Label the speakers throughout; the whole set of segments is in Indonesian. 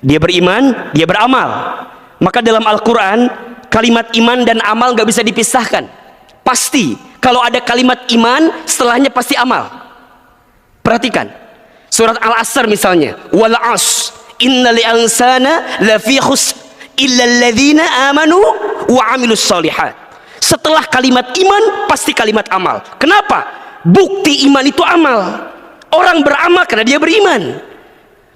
Speaker 1: Dia beriman, dia beramal. Maka dalam Al-Quran, kalimat iman dan amal gak bisa dipisahkan. Pasti, kalau ada kalimat iman, setelahnya pasti amal. Perhatikan, surat Al-Asr misalnya, wal as, innal insana lafi khusr illa alladzina amanu wa amilus solihat. Setelah kalimat iman, pasti kalimat amal. Kenapa? Bukti iman itu amal. Orang beramal karena dia beriman.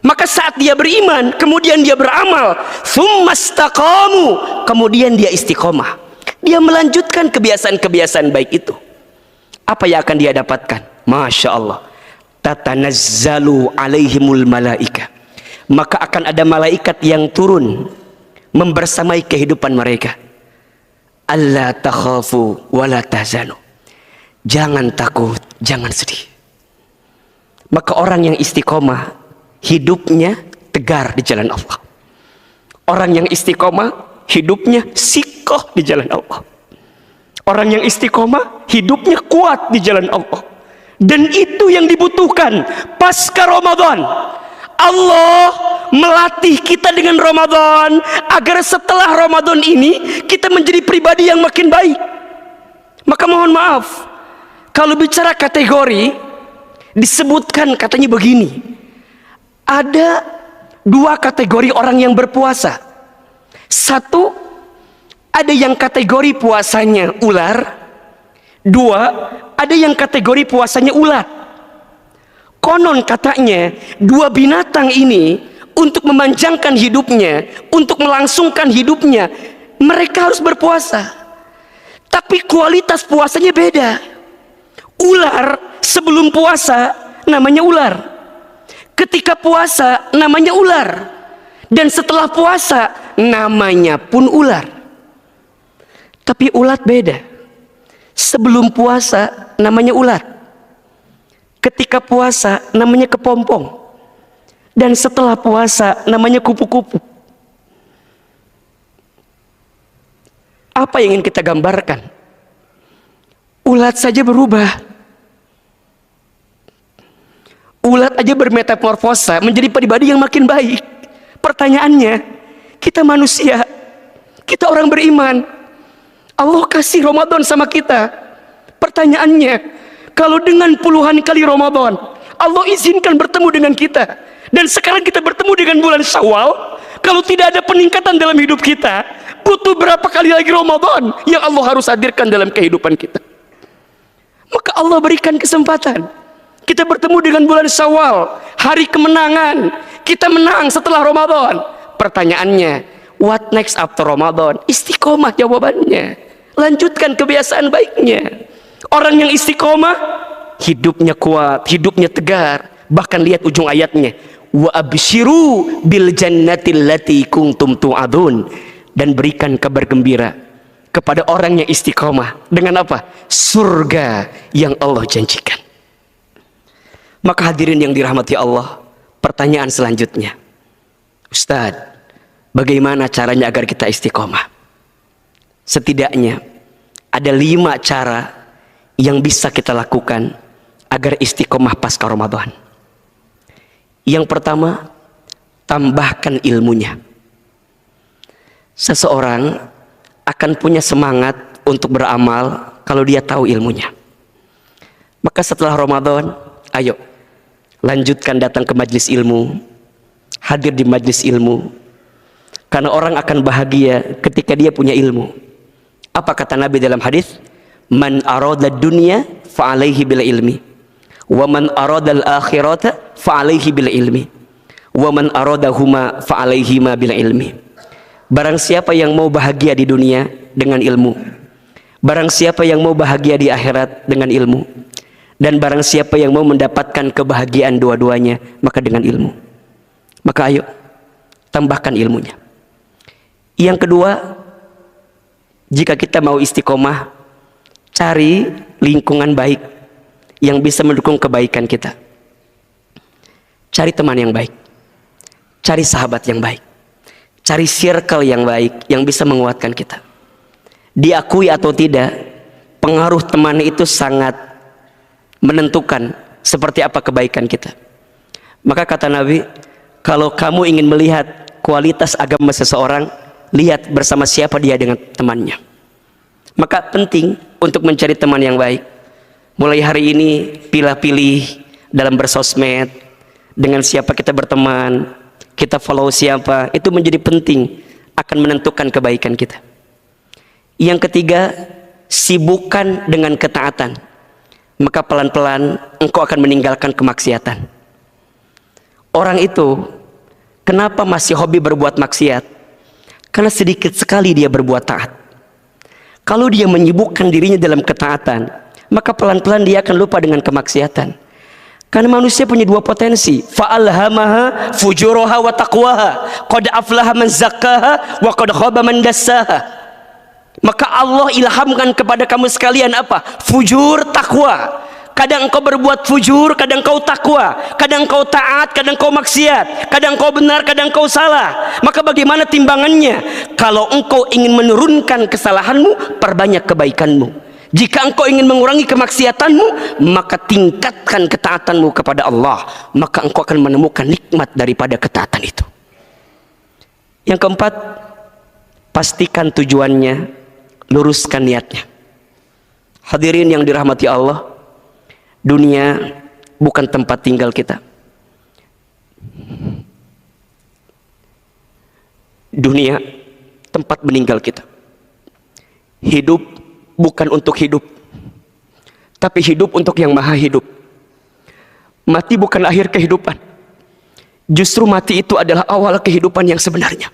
Speaker 1: Maka saat dia beriman, kemudian dia beramal, tsumastaqamu, kemudian dia istiqomah. Dia melanjutkan kebiasaan-kebiasaan baik itu. Apa yang akan dia dapatkan? Masya Allah. Tatanazzalu alaihimul malaika. Maka akan ada malaikat yang turun membersamai kehidupan mereka. Alla takhafu wala tahzanu. Jangan takut, jangan sedih. Maka orang yang istiqomah, hidupnya tegar di jalan Allah. Orang yang istiqomah, hidupnya sikoh di jalan Allah. Orang yang istiqomah, hidupnya kuat di jalan Allah. Dan itu yang dibutuhkan pasca Ramadan. Allah melatih kita dengan Ramadan agar setelah Ramadan ini kita menjadi pribadi yang makin baik. Maka mohon maaf, kalau bicara kategori, disebutkan katanya begini. Ada dua kategori orang yang berpuasa. Satu, ada yang kategori puasanya ular. Dua, ada yang kategori puasanya ulat. Konon katanya dua binatang ini untuk memanjangkan hidupnya, untuk melangsungkan hidupnya, mereka harus berpuasa. Tapi kualitas puasanya beda. Ular sebelum puasa namanya ular. Ketika puasa namanya ular, dan setelah puasa namanya pun ular. Tapi ulat beda. Sebelum puasa namanya ulat, ketika puasa namanya kepompong, dan setelah puasa namanya kupu-kupu. Apa yang ingin kita gambarkan? Ulat saja berubah. Ulat aja bermetamorfosa menjadi pribadi yang makin baik. Pertanyaannya, kita manusia, kita orang beriman, Allah kasih Ramadan sama kita. Pertanyaannya, kalau dengan puluhan kali Ramadan Allah izinkan bertemu dengan kita, dan sekarang kita bertemu dengan bulan Syawal, kalau tidak ada peningkatan dalam hidup kita, butuh berapa kali lagi Ramadan yang Allah harus hadirkan dalam kehidupan kita? Maka Allah berikan kesempatan. Kita bertemu dengan bulan Syawal, hari kemenangan. Kita menang setelah Ramadan. Pertanyaannya, what next after Ramadan? Istiqomah jawabannya. Lanjutkan kebiasaan baiknya. Orang yang istiqomah, hidupnya kuat, hidupnya tegar. Bahkan lihat ujung ayatnya. Wa abshiru bil jannatil lati kuntum tu'adun. Dan berikan kabar gembira kepada orang yang istiqomah. Dengan apa? Surga yang Allah janjikan. Maka hadirin yang dirahmati Allah, pertanyaan selanjutnya, Ustadz, bagaimana caranya agar kita istiqomah? Setidaknya ada 5 cara yang bisa kita lakukan agar istiqomah pasca Ramadan. Yang pertama, tambahkan ilmunya. Seseorang akan punya semangat untuk beramal kalau dia tahu ilmunya. Maka setelah Ramadan, ayo lanjutkan datang ke majelis ilmu, hadir di majelis ilmu, karena orang akan bahagia ketika dia punya ilmu. Apa kata Nabi dalam hadis? Man arada dunya fa alaihi bil ilmi, wa man arada al akhirata fa alaihi bil ilmi, wa man aradahuma fa alaihi ma bil ilmi. Barang siapa yang mau bahagia di dunia dengan ilmu, barang siapa yang mau bahagia di akhirat dengan ilmu, dan barang siapa yang mau mendapatkan kebahagiaan dua-duanya, maka dengan ilmu. Maka ayo tambahkan ilmunya. Yang kedua, jika kita mau istiqomah, cari lingkungan baik yang bisa mendukung kebaikan kita. Cari teman yang baik, cari sahabat yang baik, cari circle yang baik yang bisa menguatkan kita. Diakui atau tidak, pengaruh teman itu sangat menentukan seperti apa kebaikan kita. Maka kata Nabi, kalau kamu ingin melihat kualitas agama seseorang, lihat bersama siapa dia dengan temannya. Maka penting untuk mencari teman yang baik. Mulai hari ini pilih-pilih dalam bersosmed, dengan siapa kita berteman, kita follow siapa, itu menjadi penting, akan menentukan kebaikan kita. Yang ketiga, sibukkan dengan ketaatan, maka pelan-pelan engkau akan meninggalkan kemaksiatan. Orang itu kenapa masih hobi berbuat maksiat? Karena sedikit sekali dia berbuat taat. Kalau dia menyibukkan dirinya dalam ketaatan, maka pelan-pelan dia akan lupa dengan kemaksiatan. Karena manusia punya dua potensi, fa'alhamaha fujuraha wa taqwaha, qad aflaha man zakkaha wa qad khaba man dassaha. Maka Allah ilhamkan kepada kamu sekalian apa? Fujur, takwa. Kadang engkau berbuat fujur, kadang engkau takwa, kadang engkau taat, kadang engkau maksiat, kadang engkau benar, kadang engkau salah. Maka bagaimana timbangannya? Kalau engkau ingin menurunkan kesalahanmu, perbanyak kebaikanmu. Jika engkau ingin mengurangi kemaksiatanmu, maka tingkatkan ketaatanmu kepada Allah. Maka engkau akan menemukan nikmat daripada ketaatan itu. Yang keempat, pastikan tujuannya, luruskan niatnya. Hadirin yang dirahmati Allah, dunia bukan tempat tinggal kita. Dunia tempat meninggal kita. Hidup bukan untuk hidup, tapi hidup untuk yang maha hidup. Mati bukan akhir kehidupan, justru mati itu adalah awal kehidupan yang sebenarnya.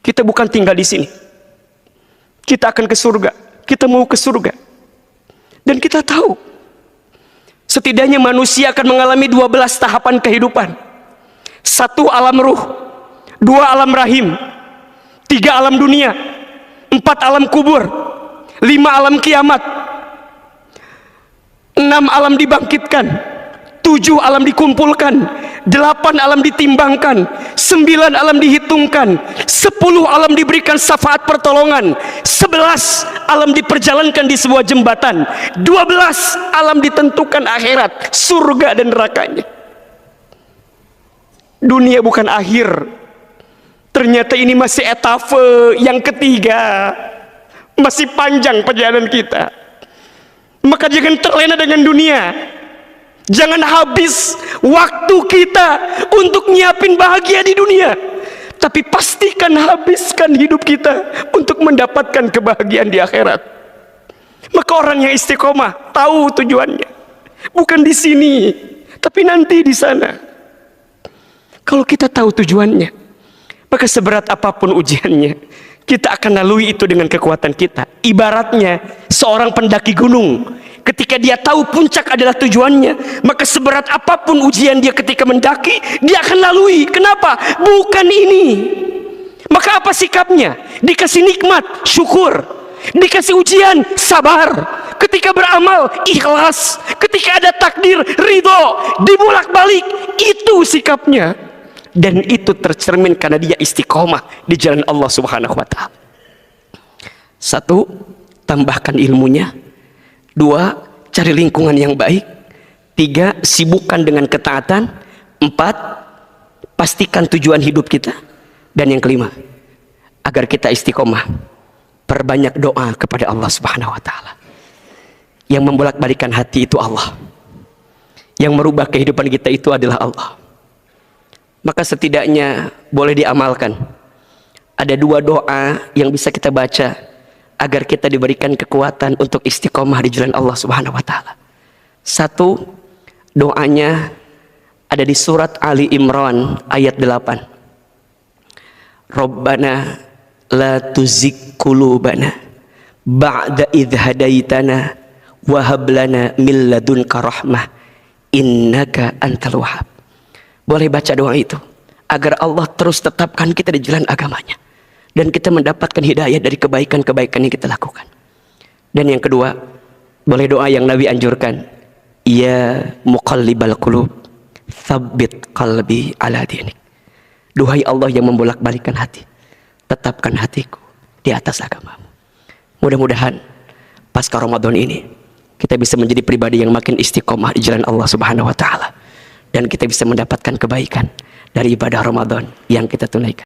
Speaker 1: Kita bukan tinggal di sini, kita akan ke surga, kita mau ke surga. Dan kita tahu setidaknya manusia akan mengalami 12 tahapan kehidupan. 1 alam ruh, 2 alam rahim, 3 alam dunia, 4 alam kubur, 5 alam kiamat, 6 alam dibangkitkan, 7 alam dikumpulkan, 8 alam ditimbangkan, 9 alam dihitungkan, 10 alam diberikan syafaat pertolongan, 11 alam diperjalankan di sebuah jembatan, 12 alam ditentukan akhirat, surga dan nerakanya. Dunia bukan akhir, ternyata ini masih etapa yang ketiga, masih panjang perjalanan kita. Maka jangan terlena dengan dunia, jangan habis waktu kita untuk nyiapin bahagia di dunia, tapi pastikan habiskan hidup kita untuk mendapatkan kebahagiaan di akhirat. Maka orang yang istiqomah tahu tujuannya, bukan di sini, tapi nanti di sana. Kalau kita tahu tujuannya, maka seberat apapun ujiannya, kita akan lalui itu dengan kekuatan kita. Ibaratnya seorang pendaki gunung, ketika dia tahu puncak adalah tujuannya, maka seberat apapun ujian dia ketika mendaki, dia akan lalui. Kenapa? Bukan ini. Maka apa sikapnya? Dikasih nikmat, syukur. Dikasih ujian, sabar. Ketika beramal, ikhlas. Ketika ada takdir, ridho, dibolak-balik. Itu sikapnya. Dan itu tercermin karena dia istiqomah di jalan Allah Subhanahu wa ta'ala. 1, tambahkan ilmunya. 2, cari lingkungan yang baik. 3, sibukkan dengan ketaatan. 4, pastikan tujuan hidup kita. Dan yang kelima, agar kita istiqomah, perbanyak doa kepada Allah Subhanahu wa ta'ala. Yang membolak-balikan hati itu Allah, yang merubah kehidupan kita itu adalah Allah. Maka setidaknya boleh diamalkan. Ada 2 doa yang bisa kita baca agar kita diberikan kekuatan untuk istiqomah di jalan Allah Subhanahu wa ta'ala. 1, doanya ada di surat Ali Imran ayat 8. Rabbana la tuzigh qulubana ba'da idh hadaitana wa hab lana min ladunka rahmah innaka antal wahhab. Boleh baca doa itu agar Allah terus tetapkan kita di jalan agamanya dan kita mendapatkan hidayah dari kebaikan-kebaikan yang kita lakukan. Dan yang kedua, boleh doa yang Nabi anjurkan, ya muqallibal qulub tsabbit qalbi ala dinik. Duhai Allah yang membolak-balikkan hati, tetapkan hatiku di atas agamamu. Mudah-mudahan pasca Ramadan ini kita bisa menjadi pribadi yang makin istiqomah di jalan Allah Subhanahu wa ta'ala, dan kita bisa mendapatkan kebaikan dari ibadah Ramadan yang kita tunaikan.